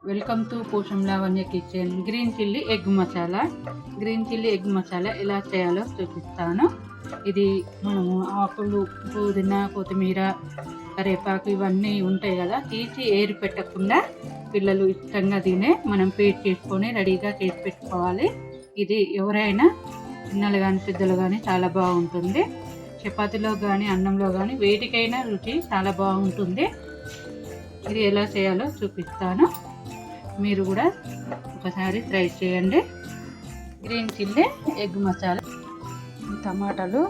Welcome to Posham Lavanya kitchen. Green chilli egg masala ఎలా చేయాలో చూపిస్తాను. ఇది మనము ఆకులు, పుదీనా, కొత్తిమీర, కరివేపాకు ఇవన్నీ ఉంటాయి కదా, తీసి ఏరి పెట్టకుండా పిల్లలు ఇష్టంగా తినే మనం పేస్ట్ చేసుకొని రెడీగా చేసి పెట్టుకోవాలి. ఇది ఎవరైనా చిన్నలు కానీ పెద్దలు కానీ చాలా బాగుంటుంది. చపాతీలో కానీ అన్నంలో కానీ వేటికైనా రుచి చాలా బాగుంటుంది. ఇది ఎలా చేయాలో చూపిస్తాను, మీరు కూడా ఒకసారి ట్రై చేయండి. Green chilli egg masala. టమాటాలు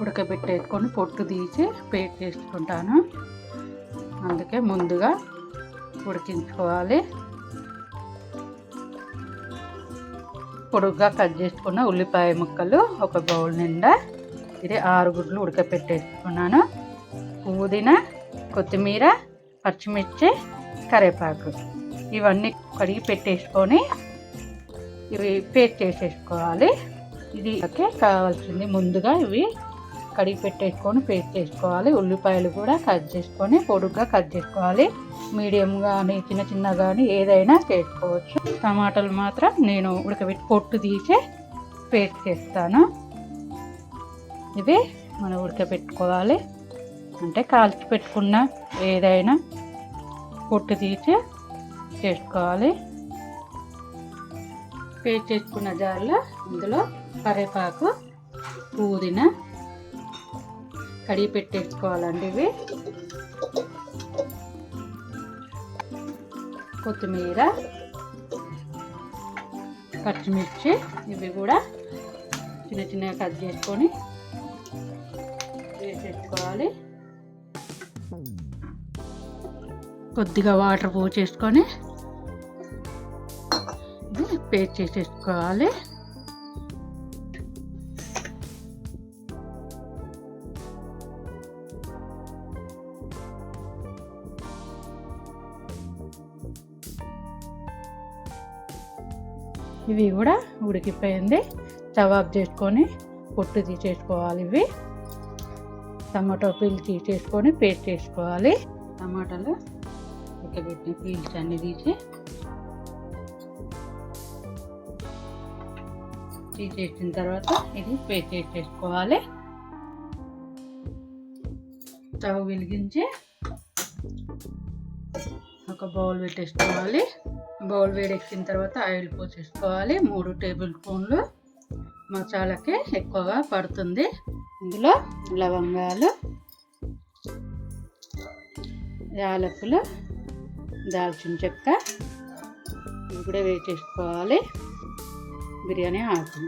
ఉడకబెట్టేసుకొని పొట్టు తీసి పేస్ట్ చేసుకుంటాను, అందుకే ముందుగా ఉడికించుకోవాలి. పొడుగ్గా కట్ చేసుకున్న ఉల్లిపాయ ముక్కలు ఒక బౌల్ నిండా, ఇది 6 గుడ్లు ఉడకపెట్టేసుకున్నాను. పుదీనా, కొత్తిమీర, పచ్చిమిర్చి, కరివేపాకు ఇవన్నీ కడిగి పెట్టేసుకొని ఇవి పేస్ట్ చేసేసుకోవాలి. ఇది కావాల్సింది ముందుగా ఇవి కడిగి పెట్టేసుకొని పేస్ట్ చేసుకోవాలి. ఉల్లిపాయలు కూడా కట్ చేసుకొని పొడుగ్గా కట్ చేసుకోవాలి. మీడియం కానీ చిన్న కానీ ఏదైనా చేసుకోవచ్చు. టమాటాలు మాత్రం నేను ఉడకబెట్టి పొట్టు తీసి పేస్ట్ చేస్తాను. ఇవి మనం ఉడకబెట్టుకోవాలి, అంటే కాల్చి పెట్టుకున్న ఏదైనా పొట్టు తీసి చేసుకోవాలి. పేస్ట్ చేసుకున్న జార్లో ఇందులో కరివేపాకు, పుదీనా కడిగి పెట్టేసుకోవాలండి. ఇవి కొత్తిమీర, పచ్చిమిర్చి ఇవి కూడా చిన్నగా కట్ చేసుకొని వేసేసుకోవాలి. కొద్దిగా వాటర్ పోసేసుకొని పేస్ట్ చేసేసుకోవాలి. ఇవి కూడా ఉడికిపోయింది. స్టవ్ ఆఫ్ చేసుకొని పొట్టు తీసేసుకోవాలి. ఇవి టమాటో పీల్ తీసేసుకొని పేస్ట్ చేసుకోవాలి. టమాటాలు ఉడకబెట్టిన పీల్స్ అన్ని తీసేసిన తర్వాత ఇది పేస్ట్ చేసేసుకోవాలి. స్టవ్ వెలిగించి ఒక బౌల్ పెట్టేసుకోవాలి. బౌల్ వేడెక్కిన తర్వాత ఆయిల్ పోసేసుకోవాలి. 3 టేబుల్ స్పూన్లు మసాలాకి ఎక్కువగా పడుతుంది. ఇందులో లవంగాలు, యాలకులు, దాల్చిన చెక్క ఇవి కూడా వేసేసుకోవాలి. బిర్యానీ ఆకు,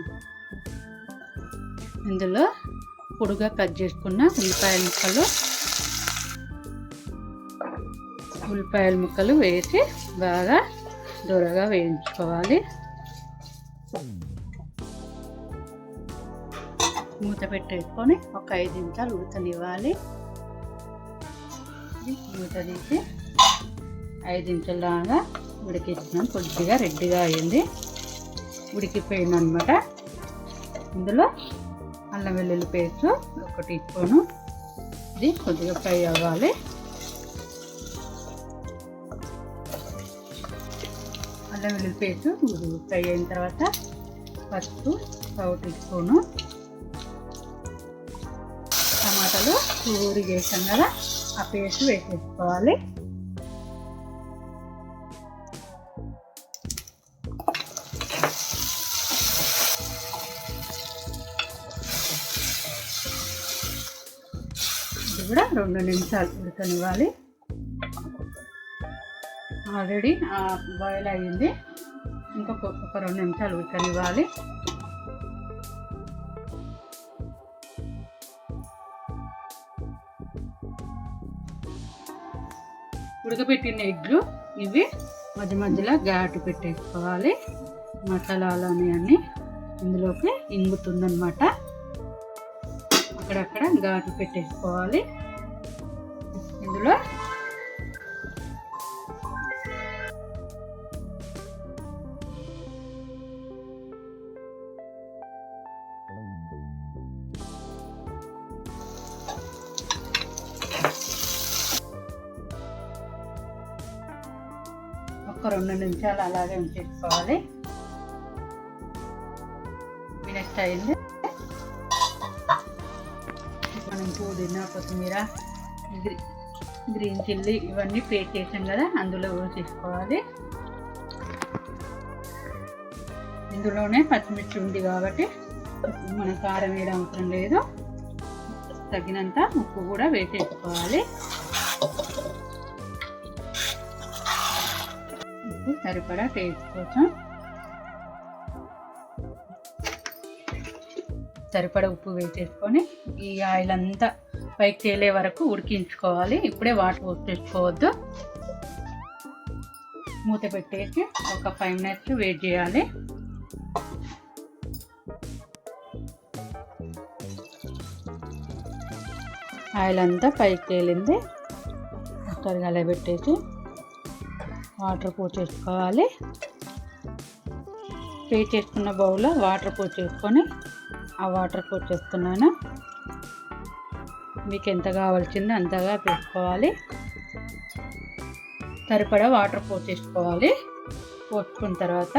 ఇందులో పొడుగా కట్ చేసుకున్న ఉల్లిపాయల ముక్కలు వేసి బాగా దూరగా వేయించుకోవాలి. మూత పెట్టేసుకొని ఒక 5 నిమిషాలు ఉడకనివ్వాలి. మూత తీసి 5 నిమిషాల దాకా ఉడికిస్తున్నాం. కొద్దిగా రెడ్డిగా అయింది, ఉడికిపోయింది అనమాట. ఇందులో అల్లం వెల్లుల్లి పేస్ట్ 1 టీ స్పూను, ఇది కొద్దిగా ఫ్రై అవ్వాలి. అల్లం వెల్లుల్లి పేస్ట్ ఫ్రై అయిన తర్వాత పసుపు 1 టీ స్పూను, టమాటాలు ఊరి చేసాం కదా ఆ పేస్ట్ వేసేసుకోవాలి. ఇది కూడా 2 నిమిషాలు ఉడకనివ్వాలి. ఆల్రెడీ బాయిల్ అయ్యింది, ఇంకొక 2 నిమిషాలు ఉడకనివ్వాలి. ఉడకబెట్టిన ఎగ్లు ఇవి మధ్యలో ఘాటు పెట్టేసుకోవాలి. మసాలాలు అన్నీ ఇందులోకి ఇంగుతుందన్నమాట. అక్కడక్కడ ఘాటు పెట్టేసుకోవాలి. ఇందులో ఒక 2 నిమిషాలు అలాగే ఉంచేసుకోవాలి. మినిట్ అయింది. మనం పుదీనా, కొత్తిమీర, గ్రీన్ చిల్లీ ఇవన్నీ పేస్ట్ చేసాం కదా, అందులో వేసేసుకోవాలి. ఇందులోనే పచ్చిమిర్చి ఉంది కాబట్టి మన కారం వేయడం అవసరం లేదు. తగినంత ఉప్పు కూడా వేసేసుకోవాలి. ఉప్పు సరిపడా టేస్ట్ కోసం సరిపడా ఉప్పు వేసేసుకొని ఈ ఆయిల్ అంతా పైకి తేలే వరకు ఉడికించుకోవాలి. ఇప్పుడే వాటర్ పోసేసుకోవద్దు. మూత పెట్టేసి ఒక 5 మినిట్స్ వెయిట్ చేయాలి. ఆయిల్ అంతా పైకి తేలింది. ఒకసారి కలబెట్టేసి వాటర్ పోసేసుకోవాలి. పేస్ట్ చేసుకున్న బౌల్లో వాటర్ పోసేసుకొని ఆ వాటర్ పోసేస్తున్నాను. మీకు ఎంత కావాల్సిందో అంతగా వేసుకోవాలి. సరిపడా వాటర్ పోసేసుకోవాలి. పోసుకున్న తర్వాత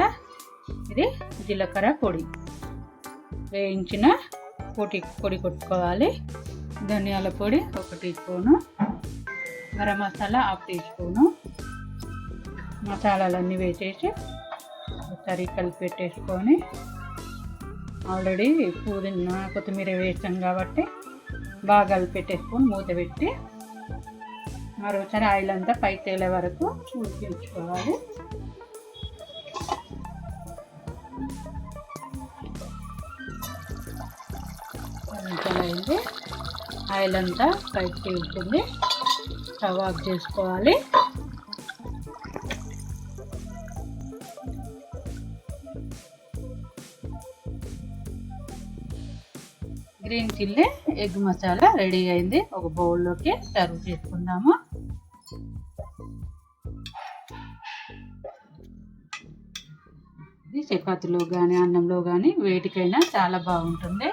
ఇది జీలకర్ర పొడి, వేయించిన పొడి కొట్టుకోవాలి. ధనియాల పొడి 1 teaspoon, garam masala 1/2 teaspoon, మసాలాలన్నీ వేసేసి ఒకసారి కలిపి పెట్టేసుకొని, ఆల్రెడీ పుదీనా కొత్తిమీర వేసాం కాబట్టి బాగా కలిపి పెట్టేసుకొని మూత పెట్టి మరోసారి ఆయిల్ అంతా పైకి తేలే వరకు ఉడికించుకోవాలి. అయింది. ఆయిల్ అంతా పైకి తేలుతుంది. స్టవ్ ఆఫ్ చేసుకోవాలి. Green chilli egg masala ready అయింది. ఒక బౌల్లోకి సర్వ్ చేసుకుందాము. ఇది చపాతీలో కానీ అన్నంలో కానీ వేటికైనా చాలా బాగుంటుంది.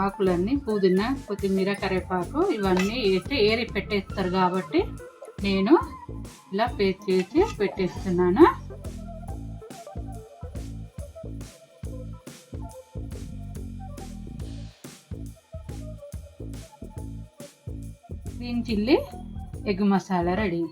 ఆకులన్నీ పుదీనా, కొత్తిమీర, కరివేపాకు ఇవన్నీ వేసి ఏరి పెట్టేస్తారు కాబట్టి నేను ఇలా పేస్ట్ చేసి పెట్టేస్తున్నాను. Green chilli egg masala ready.